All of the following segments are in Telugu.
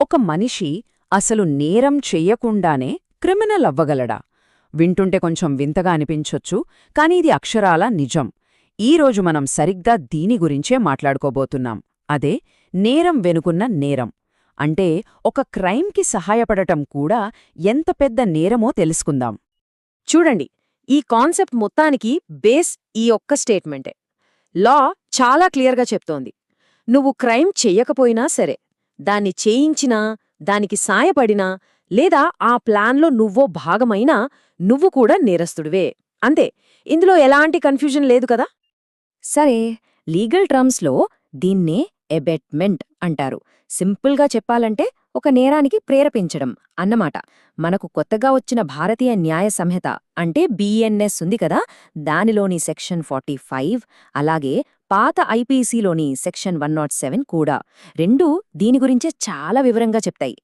ఒక మనిషి అసలు నేరం చెయ్యకుండానే క్రిమినల్ అవ్వగలడా? వింటుంటే కొంచెం వింతగా అనిపించొచ్చు, కానీ ఇది అక్షరాల నిజం. ఈరోజు మనం సరిగ్గా దీని గురించే మాట్లాడుకోబోతున్నాం. అదే నేరం వెనుకున్న నేరం. అంటే ఒక క్రైమ్కి సహాయపడటం కూడా ఎంత పెద్ద నేరమో తెలుసుకుందాం. చూడండి, ఈ కాన్సెప్ట్ మొత్తానికి బేస్ ఈ ఒక్క స్టేట్మెంటే. లా చాలా క్లియర్గా చెప్తోంది, నువ్వు క్రైమ్ చెయ్యకపోయినా సరే, దాన్ని చేయించినా, దానికి సాయపడినా, లేదా ఆ ప్లాన్లో నువ్వో భాగమైనా నువ్వు కూడా నేరస్తుడివే. అంతే, ఇందులో ఎలాంటి కన్ఫ్యూజన్ లేదు కదా. సరే, లీగల్ టర్మ్స్లో దీన్నే ఎబెట్మెంట్ అంటారు. సింపుల్గా చెప్పాలంటే ఒక నేరానికి ప్రేరేపించడం అన్నమాట. మనకు కొత్తగా వచ్చిన భారతీయ న్యాయ సంహిత అంటే బిఎన్ఎస్ ఉంది కదా, దానిలోని సెక్షన్ 45, అలాగే పాత ఐపీసీలోని సెక్షన్ 107 కూడా, రెండూ దీని గురించే చాలా వివరంగా చెప్తాయి.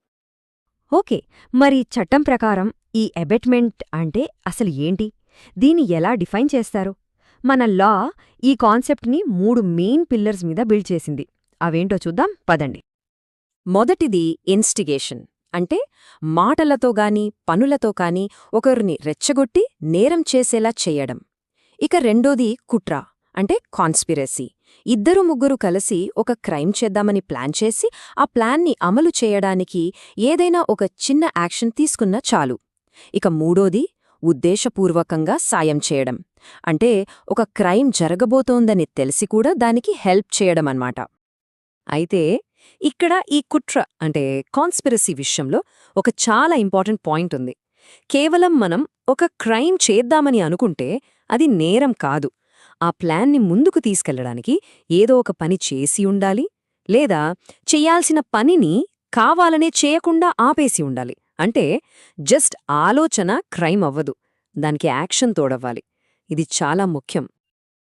ఓకే, మరి చట్టం ప్రకారం ఈ ఎబెట్మెంట్ అంటే అసలు ఏంటి? దీన్ని ఎలా డిఫైన్ చేస్తారు? మన లా ఈ కాన్సెప్ట్ని 3 మెయిన్ పిల్లర్స్ మీద బిల్డ్ చేసింది. అవేంటో చూద్దాం పదండి. మొదటిది ఇన్స్టిగేషన్, అంటే మాటలతో గాని పనులతో కాని ఒకరిని రెచ్చగొట్టి నేరం చేసేలా చెయ్యడం. ఇక రెండోది కుట్ర, అంటే కాన్స్పిరసీ. 2-3 కలిసి ఒక క్రైమ్ చేద్దామని ప్లాన్ చేసి ఆ ప్లాన్ని అమలు చేయడానికి ఏదైనా ఒక చిన్న యాక్షన్ తీసుకున్నా చాలు. ఇక మూడోది ఉద్దేశపూర్వకంగా సాయం చేయడం, అంటే ఒక క్రైమ్ జరగబోతోందని తెలిసి కూడా దానికి హెల్ప్ చేయడమన్నమాట. అయితే ఇక్కడ ఈ కుట్ర అంటే కాన్స్పిరసీ విషయంలో ఒక చాలా ఇంపార్టెంట్ పాయింట్ ఉంది. కేవలం మనం ఒక క్రైమ్ చేద్దామని అనుకుంటే అది నేరం కాదు. ఆ ప్లాన్ని ముందుకు తీసుకెళ్లడానికి ఏదో ఒక పని చేసి ఉండాలి, లేదా చెయ్యాల్సిన పనిని కావాలనే చేయకుండా ఆపేసి ఉండాలి. అంటే జస్ట్ ఆలోచన క్రైమ్ అవ్వదు, దానికి యాక్షన్ తోడవ్వాలి. ఇది చాలా ముఖ్యం.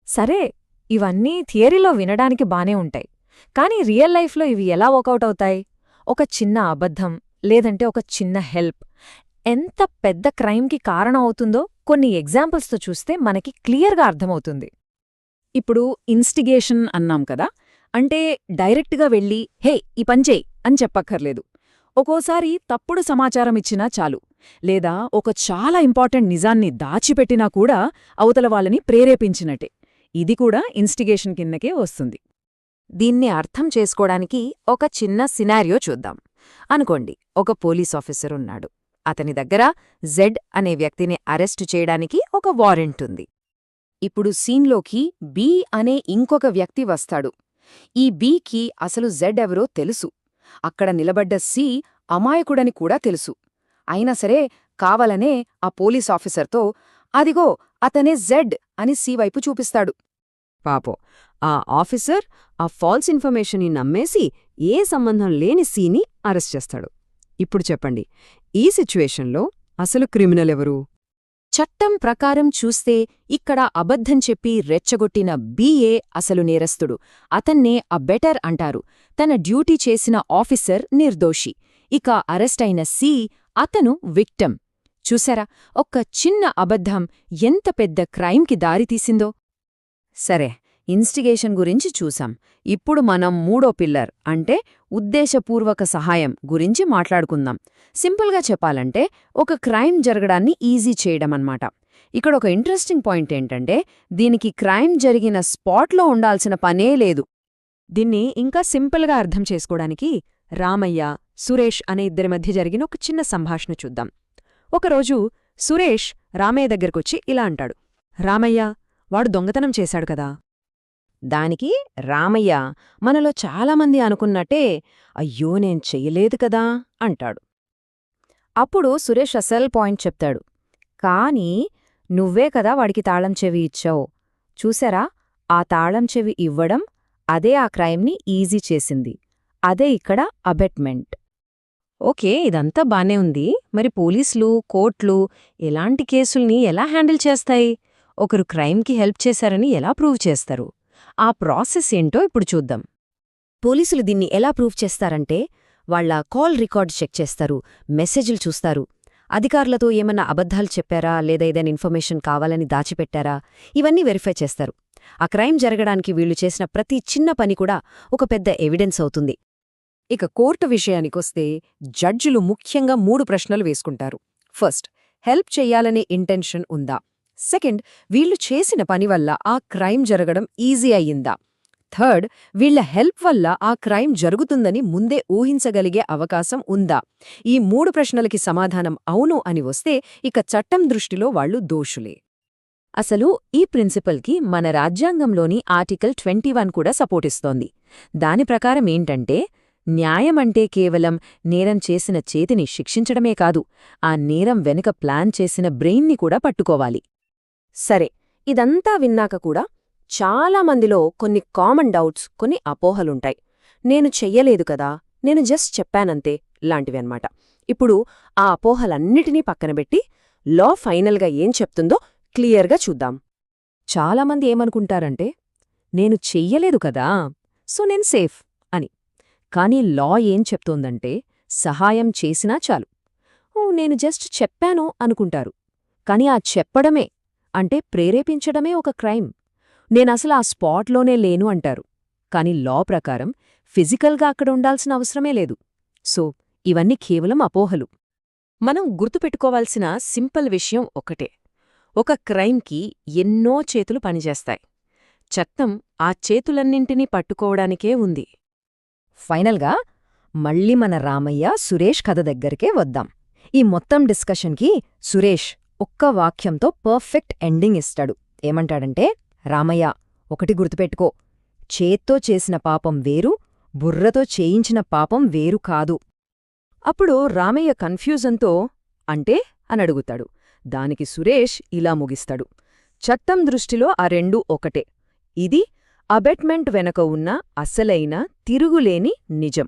సరే, ఇవన్నీ థియరీలో వినడానికి బానే ఉంటాయి, కానీ రియల్ లైఫ్లో ఇవి ఎలా వర్కౌట్ అవుతాయి? ఒక చిన్న అబద్ధం లేదంటే ఒక చిన్న హెల్ప్ ఎంత పెద్ద క్రైమ్కి కారణం అవుతుందో కొన్ని ఎగ్జాంపుల్స్తో చూస్తే మనకి క్లియర్గా అర్థమవుతుంది. ఇప్పుడు ఇన్స్టిగేషన్ అన్నాం కదా, అంటే డైరెక్ట్గా వెళ్ళి హే ఈ పంచేయ్ అని చెప్పక్కర్లేదు. ఒక్కోసారి తప్పుడు సమాచారం ఇచ్చినా చాలు, లేదా ఒక చాలా ఇంపార్టెంట్ నిజాన్ని దాచిపెట్టినా కూడా అవతల వాళ్ళని ప్రేరేపించినట్టే. ఇది కూడా ఇన్స్టిగేషన్ కిందకే వస్తుంది. దీన్ని అర్థం చేసుకోవడానికి ఒక చిన్న సినారియో చూద్దాం. అనుకోండి, ఒక పోలీస్ ఆఫీసర్ ఉన్నాడు. అతని దగ్గర జెడ్ అనే వ్యక్తిని అరెస్టు చేయడానికి ఒక వారెంట్ ఉంది. ఇప్పుడు సీన్లోకి బి అనే ఇంకొక వ్యక్తి వస్తాడు. ఈ బీకి అసలు జెడ్ ఎవరో తెలుసు. అక్కడ నిలబడ్డ సి అమాయకుడని కూడా తెలుసు. అయినా సరే కావాలనే ఆ పోలీస్ ఆఫీసర్తో అదిగో అతనే జెడ్ అని సి వైపు చూపిస్తాడు. పాపం ఆ ఆఫీసర్ ఆ ఫాల్స్ ఇన్ఫర్మేషన్ని నమ్మేసి ఏ సంబంధం లేని సీని అరెస్ట్ చేస్తాడు. ఇప్పుడు చెప్పండి, ఈ సిచ్యువేషన్లో అసలు క్రిమినల్ ఎవరు? చట్టం ప్రకారం చూస్తే ఇక్కడ అబద్ధం చెప్పి రెచ్చగొట్టిన బీఏ అసలు నేరస్తుడు. అతన్నే అబెటర్ అంటారు. తన డ్యూటీ చేసిన ఆఫీసర్ నిర్దోషి. ఇక అరెస్టైన సి అతను విక్టమ్. చూసారా, ఒక్క చిన్న అబద్ధం ఎంత పెద్ద క్రైమ్కి దారితీసిందో. సరే, ఇన్స్టిగేషన్ గురించి చూసాం. ఇప్పుడు మనం మూడో పిల్లర్ అంటే ఉద్దేశపూర్వక సహాయం గురించి మాట్లాడుకుందాం. సింపుల్గా చెప్పాలంటే ఒక క్రైమ్ జరగడాన్ని ఈజీ చేయడమన్నమాట. ఇక్కడ ఒక ఇంట్రెస్టింగ్ పాయింట్ ఏంటంటే దీనికి క్రైమ్ జరిగిన స్పాట్లో ఉండాల్సిన పనే లేదు. దీన్ని ఇంకా సింపుల్గా అర్థం చేసుకోవడానికి రామయ్య, సురేష్ అనే ఇద్దరి మధ్య జరిగిన ఒక చిన్న సంభాషణ చూద్దాం. ఒకరోజు సురేష్ రామయ్య దగ్గరకొచ్చి ఇలా అంటాడు, రామయ్య, వాడు దొంగతనం చేశాడు కదా. దానికి రామయ్య మనలో చాలామంది అనుకున్నట్టే అయ్యో నేను చెయ్యలేదు కదా అంటాడు. అప్పుడు సురేష్ అసల్ పాయింట్ చెప్తాడు, కానీ నువ్వే కదా వాడికి తాళం చెవి ఇచ్చావు. చూసారా, ఆ తాళం చెవి ఇవ్వడం అదే ఆ క్రైమ్ని ఈజీ చేసింది. అదే ఇక్కడ అబెట్మెంట్. ఓకే, ఇదంతా బానే ఉంది. మరి పోలీసులు, కోర్టులు ఎలాంటి కేసుల్ని ఎలా హ్యాండిల్ చేస్తాయి? ఒకరు క్రైమ్కి హెల్ప్ చేశారని ఎలా ప్రూవ్ చేస్తారు? ఆ ప్రాసెస్ ఏంటో ఇప్పుడు చూద్దాం. పోలీసులు దీన్ని ఎలా ప్రూవ్ చేస్తారంటే వాళ్ల కాల్ రికార్డ్ చెక్ చేస్తారు, మెసేజ్లు చూస్తారు. అధికారులతో ఏమన్నా అబద్ధాలు చెప్పారా, లేదా ఏదైనా ఇన్ఫర్మేషన్ కావాలని దాచిపెట్టారా, ఇవన్నీ వెరిఫై చేస్తారు. ఆ క్రైమ్ జరగడానికి వీళ్లు చేసిన ప్రతి చిన్న పని కూడా ఒక పెద్ద ఎవిడెన్స్ అవుతుంది. ఇక కోర్టు విషయానికొస్తే జడ్జిలు ముఖ్యంగా 3 ప్రశ్నలు వేసుకుంటారు. ఫస్ట్, హెల్ప్ చెయ్యాలనే ఇంటెన్షన్ ఉందా? సెకండ్, వీళ్ళు చేసిన పని వల్ల ఆ క్రైమ్ జరగడం ఈజీ అయ్యిందా? థర్డ్, వీళ్ల హెల్ప్ వల్ల ఆ క్రైమ్ జరుగుతుందని ముందే ఊహించగలిగే అవకాశం ఉందా? ఈ 3 ప్రశ్నలకి సమాధానం అవును అని వస్తే ఇక చట్టం దృష్టిలో వాళ్లు దోషులే. అసలు ఈ ప్రిన్సిపల్కి మన రాజ్యాంగంలోని ఆర్టికల్ 21 కూడా సపోర్టిస్తోంది. దాని ప్రకారం ఏంటంటే, న్యాయమంటే కేవలం నేరం చేసిన చేతిని శిక్షించడమే కాదు, ఆ నేరం వెనుక ప్లాన్ చేసిన బ్రెయిన్ని కూడా పట్టుకోవాలి. సరే, ఇదంతా విన్నాక కూడా చాలా మందిలో కొన్ని కామన్ డౌట్స్, కొన్ని అపోహలుంటాయి. నేను చెయ్యలేదు కదా, నేను జస్ట్ చెప్పానంతే లాంటివన్నమాట. ఇప్పుడు ఆ అపోహలన్నిటినీ పక్కనబెట్టి లా ఫైనల్గా ఏం చెప్తుందో క్లియర్గా చూద్దాం. చాలామంది ఏమనుకుంటారంటే, నేను చెయ్యలేదు కదా, సో నేను సేఫ్ అని. కానీ లా ఏం చెప్తోందంటే, సహాయం చేసినా చాలు. నేను జస్ట్ చెప్పాను అనుకుంటారు. కాని ఆ చెప్పడమే అంటే ప్రేరేపించడమే ఒక క్రైమ్. నేనసలు ఆ స్పాట్లోనే లేను అంటారు. కాని లా ప్రకారం ఫిజికల్గా అక్కడ ఉండాల్సిన అవసరమే లేదు. సో ఇవన్నీ కేవలం అపోహలు. మనం గుర్తుపెట్టుకోవాల్సిన సింపుల్ విషయం ఒకటే. ఒక క్రైమ్కి ఎన్నో చేతులు పనిచేస్తాయి. చట్టం ఆ చేతులన్నింటినీ పట్టుకోవడానికే ఉంది. ఫైనల్గా మళ్ళీ మన రామయ్య, సురేష్ కథ దగ్గరికే వద్దాం. ఈ మొత్తం డిస్కషన్కి సురేష్ ఒక్క వాక్యంతో పర్ఫెక్ట్ ఎండింగ్ ఇస్తాడు. ఏమంటాడంటే, రామయ్య, ఒకటి గుర్తుపెట్టుకో, చేత్తో చేసిన పాపం వేరు, బుర్రతో చేయించిన పాపం వేరు కాదు. అప్పుడు రామయ్య కన్ఫ్యూజన్తో అంటే అని అడుగుతాడు. దానికి సురేష్ ఇలా ముగిస్తాడు, చట్టం దృష్టిలో ఆ రెండూ ఒకటే. ఇది అబెట్మెంట్ వెనక ఉన్న అసలైన తిరుగులేని నిజం.